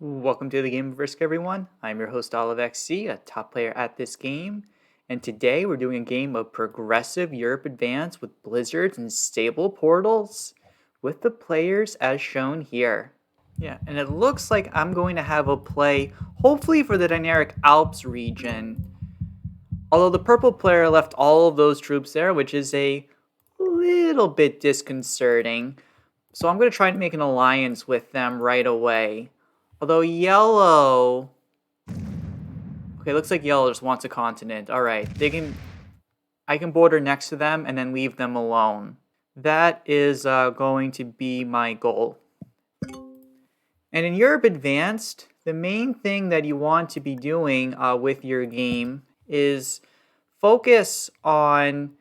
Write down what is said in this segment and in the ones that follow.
Welcome to the Game of Risk, everyone. I'm your host, OliveXC, a top player at this game. And today we're doing a game of Progressive Europe Advance with blizzards and stable portals with the players as shown here. Yeah, and it looks like I'm going to have a play, hopefully for the Dinaric Alps region. Although the purple player left all of those troops there, which is a little bit disconcerting. So I'm going to try to make an alliance with them right away. Although yellow... Okay, looks like yellow just wants a continent. Alright, I can border next to them and then leave them alone. That is going to be my goal. And in Europe Advanced, the main thing that you want to be doing with your game is focus on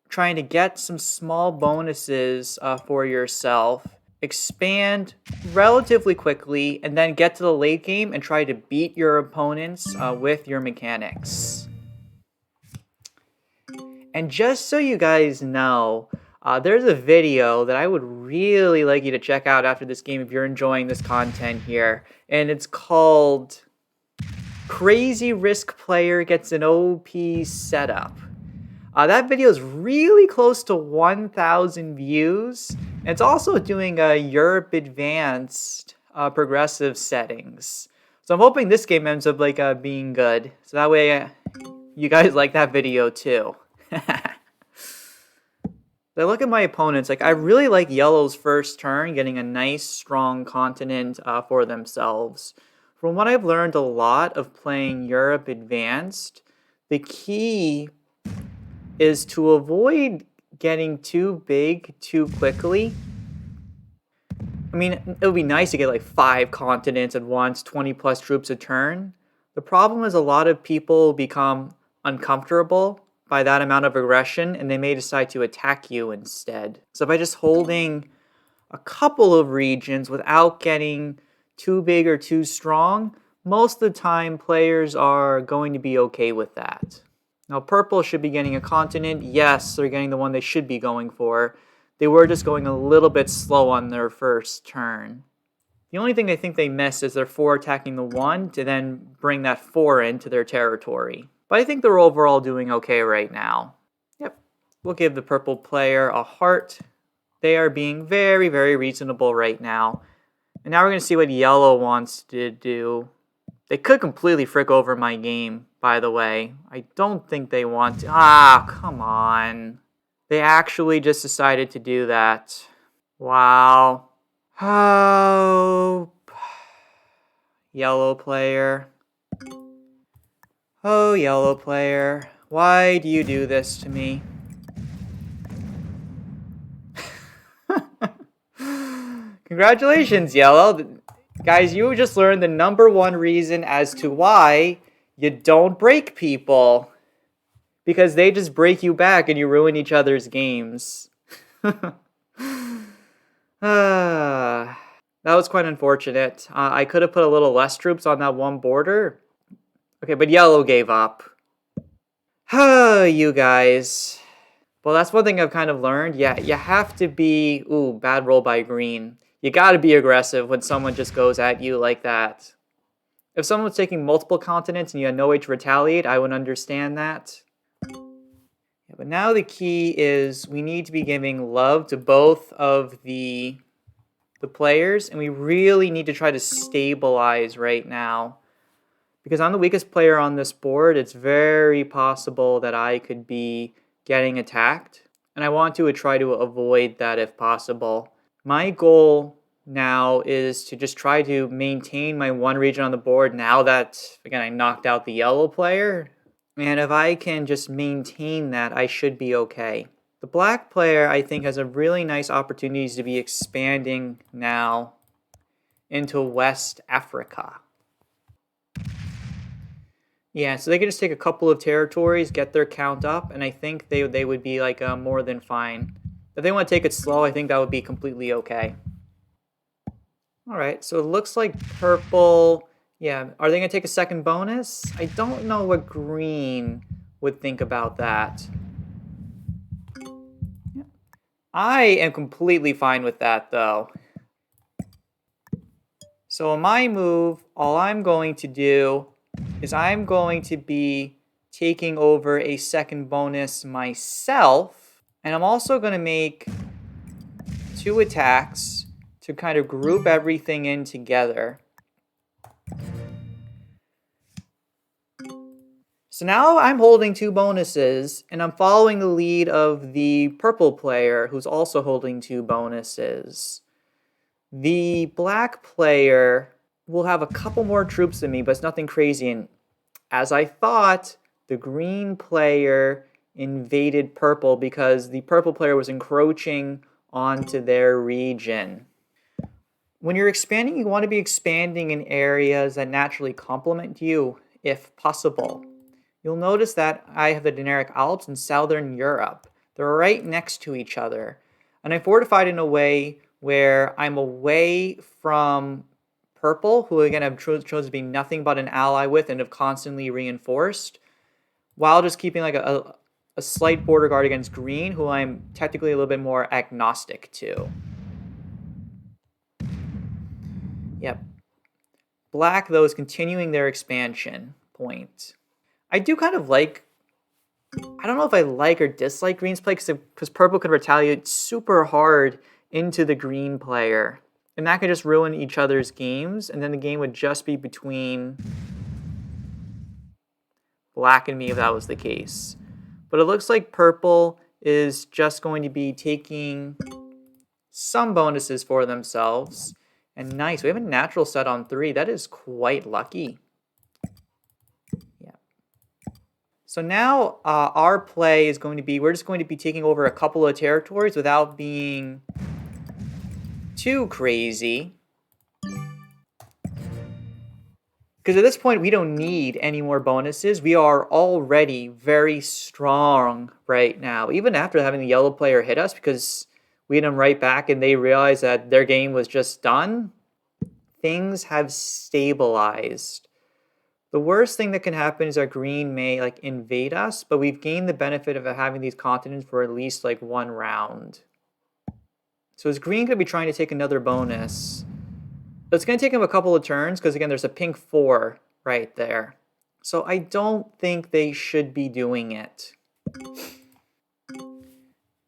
trying to get some small bonuses for yourself, expand relatively quickly, and then get to the late game and try to beat your opponents with your mechanics. And just so you guys know, there's a video that I would really like you to check out after this game if you're enjoying this content here. And it's called Crazy Risk Player Gets an OP Setup. That video is really close to 1,000 views. And it's also doing a Europe Advanced progressive settings. So I'm hoping this game ends up being good. So that way you guys like that video too. I look at my opponents, I really like yellow's first turn, getting a nice strong continent for themselves. From what I've learned a lot of playing Europe Advanced, the key is to avoid getting too big too quickly. I mean, it would be nice to get 5 continents at once, 20 plus troops a turn. The problem is a lot of people become uncomfortable by that amount of aggression and they may decide to attack you instead. So by just holding a couple of regions without getting too big or too strong, most of the time players are going to be okay with that. Now, purple should be getting a continent. Yes, they're getting the one they should be going for. They were just going a little bit slow on their first turn. The only thing I think they missed is their 4 attacking the 1 to then bring that 4 into their territory. But I think they're overall doing okay right now. Yep, we'll give the purple player a heart. They are being very, very reasonable right now. And now we're going to see what yellow wants to do. They could completely frick over my game, by the way. I don't think they want to. Ah, come on. They actually just decided to do that. Wow. Oh. Yellow player. Oh, yellow player. Why do you do this to me? Congratulations, yellow. Guys, you just learned the #1 reason as to why you don't break people. Because they just break you back and you ruin each other's games. That was quite unfortunate. I could have put a little less troops on that one border. Okay, but yellow gave up. You guys. Well, that's one thing I've kind of learned. Yeah, you have to be... Ooh, bad roll by green. You gotta be aggressive when someone just goes at you like that. If someone was taking multiple continents and you had no way to retaliate, I would understand that. Yeah, but now the key is we need to be giving love to both of the players, and we really need to try to stabilize right now. Because I'm the weakest player on this board, it's very possible that I could be getting attacked. And I want to try to avoid that if possible. My goal now is to just try to maintain my 1 region on the board now that, again, I knocked out the yellow player. And if I can just maintain that, I should be okay. The black player, I think, has a really nice opportunity to be expanding now into West Africa. Yeah, so they can just take a couple of territories, get their count up, and I think they would be more than fine. If they want to take it slow, I think that would be completely okay. Alright, so it looks like purple... Yeah, are they going to take a second bonus? I don't know what green would think about that. I am completely fine with that, though. So in my move, all I'm going to do is I'm going to be taking over a second bonus myself. And I'm also going to make 2 attacks to kind of group everything in together. So now I'm holding 2 bonuses, and I'm following the lead of the purple player, who's also holding 2 bonuses. The black player will have a couple more troops than me, but it's nothing crazy. And as I thought, the green player invaded purple because the purple player was encroaching onto their region. When you're expanding, you want to be expanding in areas that naturally complement you, if possible. You'll notice that I have the Dinaric Alps in southern Europe. They're right next to each other. And I fortified in a way where I'm away from purple, who again I've chosen to be nothing but an ally with and have constantly reinforced, while just keeping like a slight border guard against green, who I'm technically a little bit more agnostic to. Yep. Black, though, is continuing their expansion point. I do kind of like, I don't know if I like or dislike green's play, because purple could retaliate super hard into the green player. And that could just ruin each other's games, and then the game would just be between black and me if that was the case. But it looks like purple is just going to be taking some bonuses for themselves. And nice, we have a natural set on 3. That is quite lucky. So now our play is going to be, we're just going to be taking over a couple of territories without being too crazy. Because at this point, we don't need any more bonuses. We are already very strong right now, even after having the yellow player hit us, because we hit them right back and they realized that their game was just done. Things have stabilized. The worst thing that can happen is our green may like invade us, but we've gained the benefit of having these continents for at least like 1 round. So is green going to be trying to take another bonus? But it's going to take him a couple of turns because again, there's a pink 4 right there. So I don't think they should be doing it.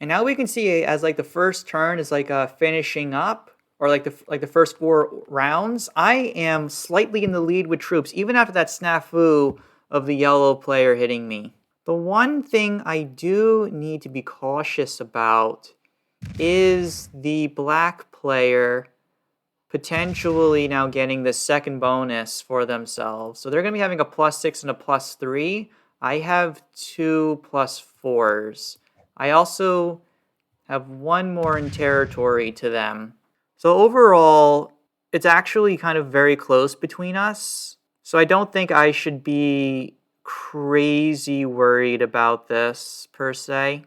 And now we can see as like the first turn is like finishing up. Or like the first 4 rounds, I am slightly in the lead with troops, even after that snafu of the yellow player hitting me. The one thing I do need to be cautious about is the black player potentially now getting the second bonus for themselves. So they're going to be having a +6 and a +3. I have 2 +4s. I also have 1 more in territory to them. So overall, it's actually kind of very close between us. So I don't think I should be crazy worried about this per se.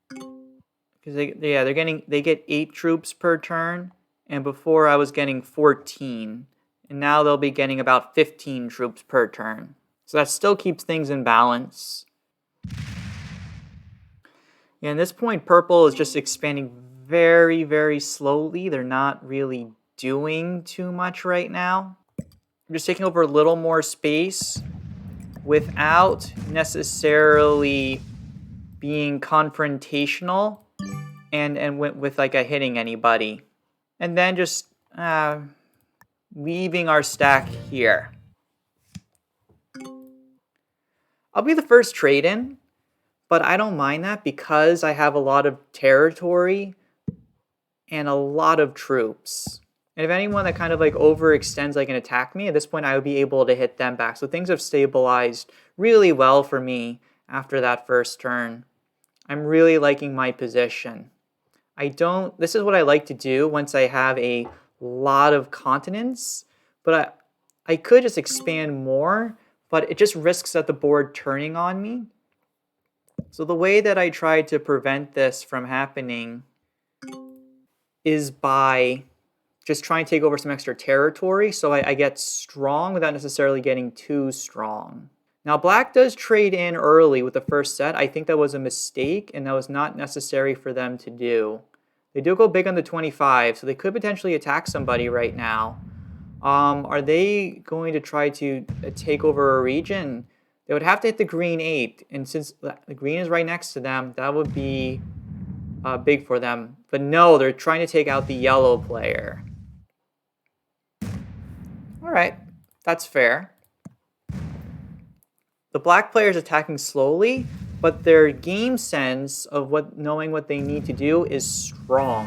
Because they get 8 troops per turn, and before I was getting 14, and now they'll be getting about 15 troops per turn. So that still keeps things in balance. Yeah, at this point, purple is just expanding very, very slowly. They're not really doing too much right now. I'm just taking over a little more space without necessarily being confrontational and with like a hitting anybody. And then just leaving our stack here. I'll be the first trade in, but I don't mind that because I have a lot of territory and a lot of troops. And if anyone that kind of like overextends like and attack me, at this point I would be able to hit them back. So things have stabilized really well for me after that first turn. I'm really liking my position. This is what I like to do once I have a lot of continents, but I could just expand more, but it just risks that the board turning on me. So the way that I try to prevent this from happening is by just trying to take over some extra territory so I get strong without necessarily getting too strong. Now, black does trade in early with the first set. I think that was a mistake, and that was not necessary for them to do. They do go big on the 25, so they could potentially attack somebody right now. Are they going to try to take over a region? They would have to hit the green 8, and since the green is right next to them, that would be big for them. But no, they're trying to take out the yellow player. All right, that's fair. The black player is attacking slowly, but their game sense of knowing what they need to do is strong.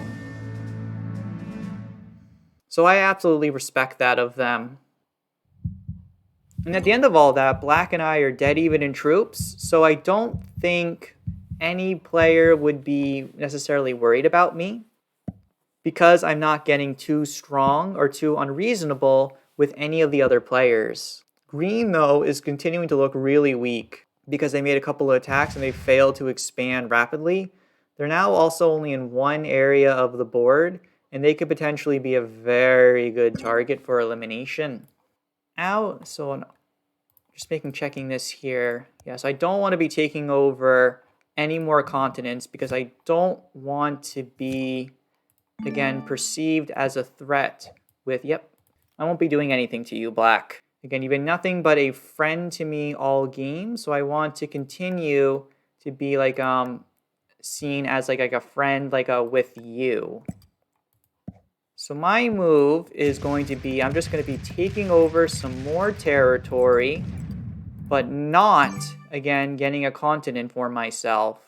So I absolutely respect that of them. And at the end of all that, Black and I are dead even in troops, so I don't think any player would be necessarily worried about me because I'm not getting too strong or too unreasonable with any of the other players. Green, though, is continuing to look really weak because they made a couple of attacks and they failed to expand rapidly. They're now also only in one area of the board, and they could potentially be a very good target for elimination. Ow, so I'm just checking this here. Yes, I don't want to be taking over any more continents because I don't want to be, again, perceived as a threat with, yep, I won't be doing anything to you, Black. Again, you've been nothing but a friend to me all game, so I want to continue to be like seen as like a friend with you. So my move is going to be, I'm just going to be taking over some more territory, but not, again, getting a continent for myself.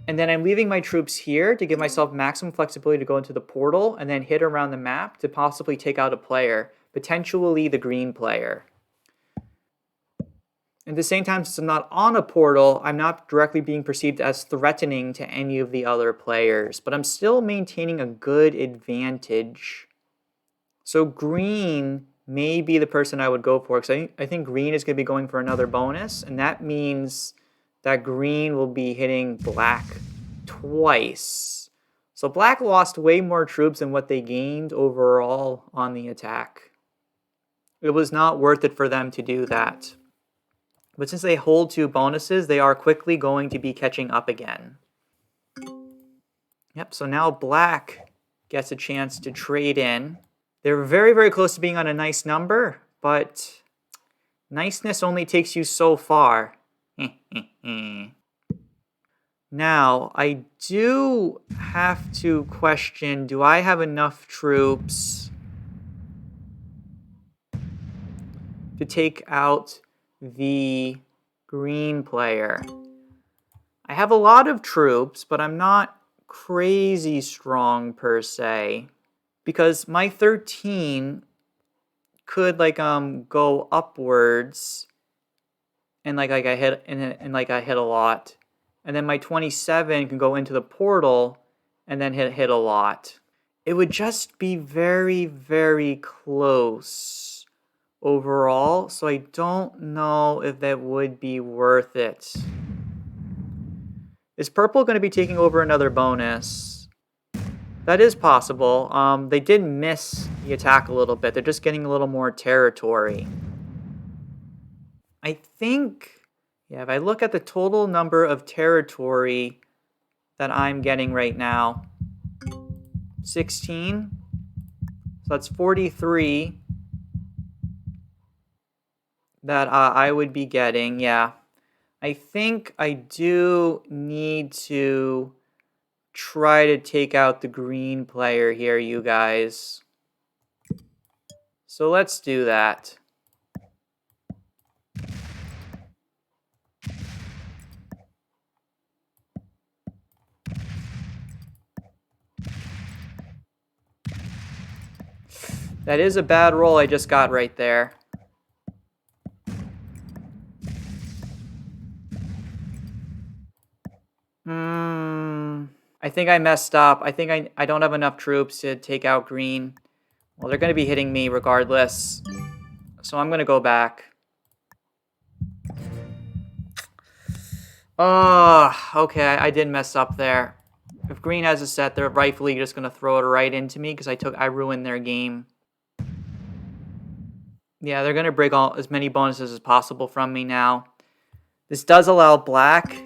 And then I'm leaving my troops here to give myself maximum flexibility to go into the portal and then hit around the map to possibly take out a player, potentially the green player. At the same time, since I'm not on a portal, I'm not directly being perceived as threatening to any of the other players, but I'm still maintaining a good advantage. So green may be the person I would go for, because I think green is going to be going for another bonus, and that means that green will be hitting black twice. So black lost way more troops than what they gained overall on the attack. It was not worth it for them to do that. But since they hold 2 bonuses, they are quickly going to be catching up again. Yep, so now black gets a chance to trade in. They're very, very close to being on a nice number, but niceness only takes you so far. Now, I do have to question, do I have enough troops to take out the green player? I have a lot of troops, but I'm not crazy strong per se, because my 13 could go upwards and I hit a lot, and then my 27 can go into the portal and then hit a lot. It would just be very, very close overall, so I don't know if that would be worth it. Is purple going to be taking over another bonus? That is possible. They did miss the attack a little bit. They're just getting a little more territory. I think, yeah, if I look at the total number of territory that I'm getting right now, 16. So that's 43 that I would be getting, yeah. I think I do need to try to take out the green player here, you guys. So let's do that. That is a bad roll I just got right there. I think I messed up. I think I don't have enough troops to take out green. Well, they're going to be hitting me regardless. So I'm going to go back. Oh, okay, I did mess up there. If green has a set, they're rightfully just going to throw it right into me because I ruined their game. Yeah, they're going to break as many bonuses as possible from me now. This does allow black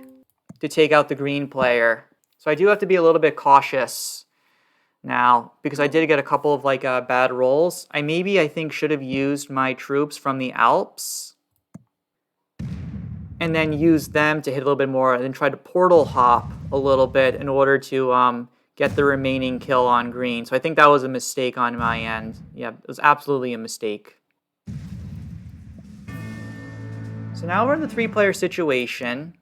to take out the green player. So I do have to be a little bit cautious. now, because I did get a couple of like bad rolls. I think should have used my troops from the Alps and then use them to hit a little bit more and then try to portal hop a little bit in order to get the remaining kill on green. So I think that was a mistake on my end. Yeah, it was absolutely a mistake. So now we're in the 3-player situation.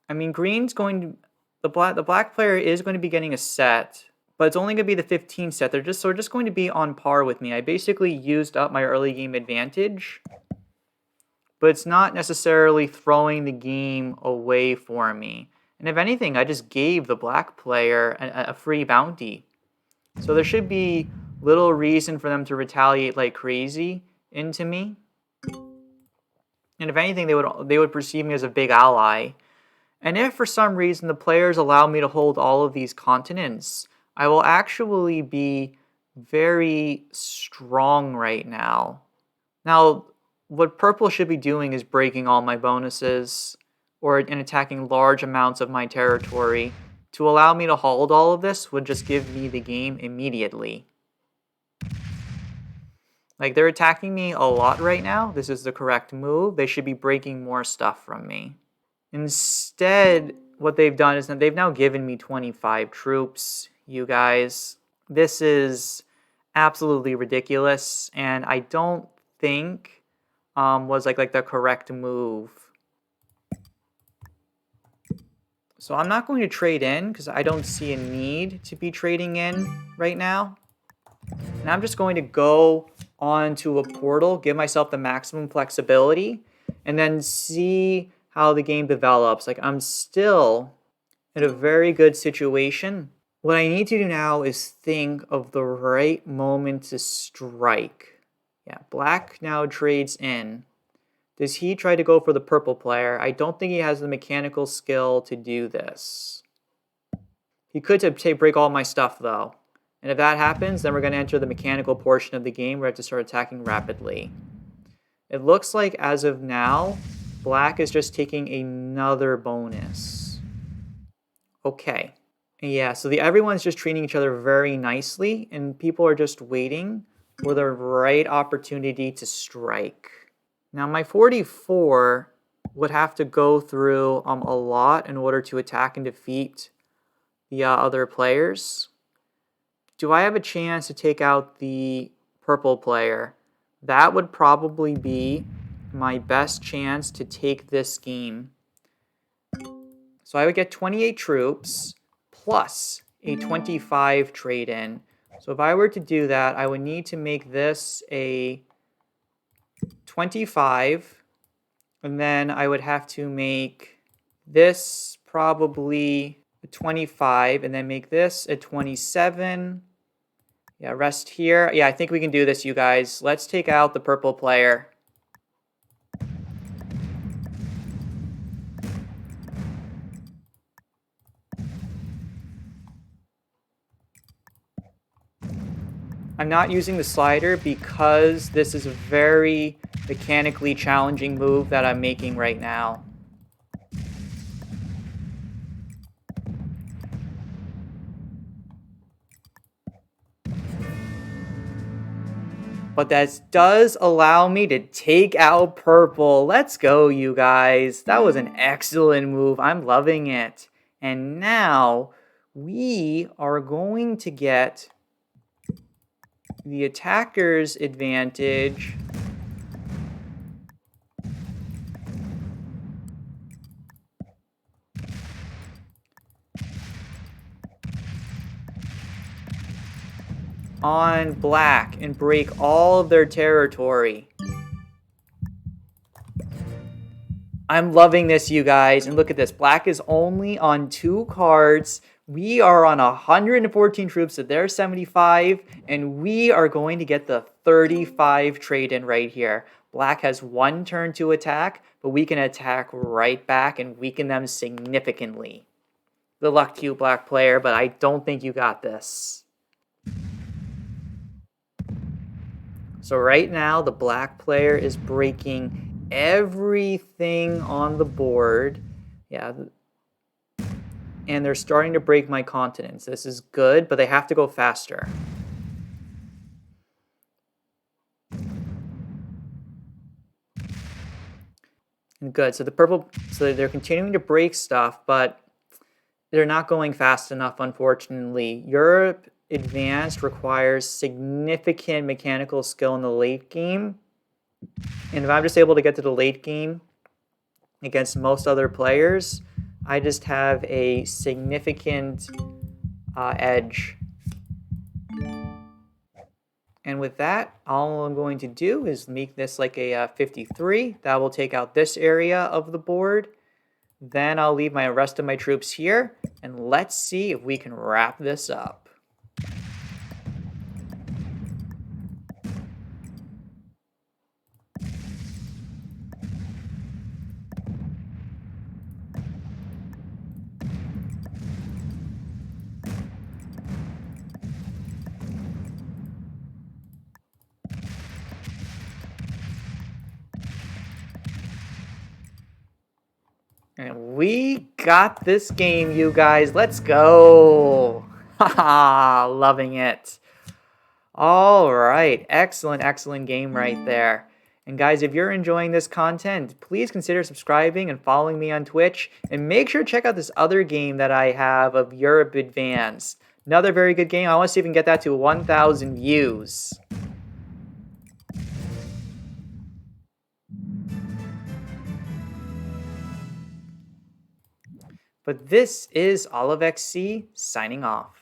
I mean, green's going to... The black player is going to be getting a set, but it's only going to be the 15 set. They're just going to be on par with me. I basically used up my early game advantage, but it's not necessarily throwing the game away for me. And if anything, I just gave the black player a free bounty. So there should be little reason for them to retaliate like crazy into me. And if anything, they would perceive me as a big ally. And if for some reason the players allow me to hold all of these continents, I will actually be very strong right now. Now, what purple should be doing is breaking all my bonuses and attacking large amounts of my territory. To allow me to hold all of this would just give me the game immediately. Like, they're attacking me a lot right now. This is the correct move. They should be breaking more stuff from me. Instead, what they've done is that they've now given me 25 troops, you guys. This is absolutely ridiculous, and I don't think was like the correct move. So I'm not going to trade in because I don't see a need to be trading in right now. And I'm just going to go onto a portal, give myself the maximum flexibility, and then see how the game develops. Like, I'm still in a very good situation. What I need to do now is think of the right moment to strike. Yeah, black now trades in. Does he try to go for the purple player? I don't think he has the mechanical skill to do this. He could break all my stuff, though. And if that happens, then we're going to enter the mechanical portion of the game where I have to start attacking rapidly. It looks like, as of now, black is just taking another bonus. Okay. Yeah, so everyone's just treating each other very nicely, and people are just waiting for the right opportunity to strike. Now, my 44 would have to go through a lot in order to attack and defeat the other players. Do I have a chance to take out the purple player? That would probably be my best chance to take this game. So I would get 28 troops plus a 25 trade-in. So if I were to do that, I would need to make this a 25, and then I would have to make this probably a 25, and then make this a 27. Yeah, rest here. Yeah, I think we can do this, you guys. Let's take out the purple player. I'm not using the slider because this is a very mechanically challenging move that I'm making right now. But that does allow me to take out purple. Let's go, you guys. That was an excellent move. I'm loving it. And now we are going to get the attacker's advantage on black and break all of their territory. I'm loving this, you guys. And look at this. Black is only on 2 cards. We are on 114 troops, so they're 75, and we are going to get the 35 trade-in right here. Black has 1 turn to attack, but we can attack right back and weaken them significantly. Good luck to you, black player, but I don't think you got this. So right now, the black player is breaking everything on the board. Yeah. and they're starting to break my continents. This is good, but they have to go faster. Good. So they're continuing to break stuff, but they're not going fast enough, unfortunately. Europe Advanced requires significant mechanical skill in the late game. And if I'm just able to get to the late game against most other players, I just have a significant edge. And with that, all I'm going to do is make this like a 53. That will take out this area of the board. Then I'll leave my rest of my troops here, and let's see if we can wrap this up. And we got this game, you guys. Let's go. Haha, loving it. All right. Excellent, excellent game right there. And guys, if you're enjoying this content, please consider subscribing and following me on Twitch. And make sure to check out this other game that I have of Europe Advanced. Another very good game. I want to see if we can get that to 1,000 views. But this is OliveXC signing off.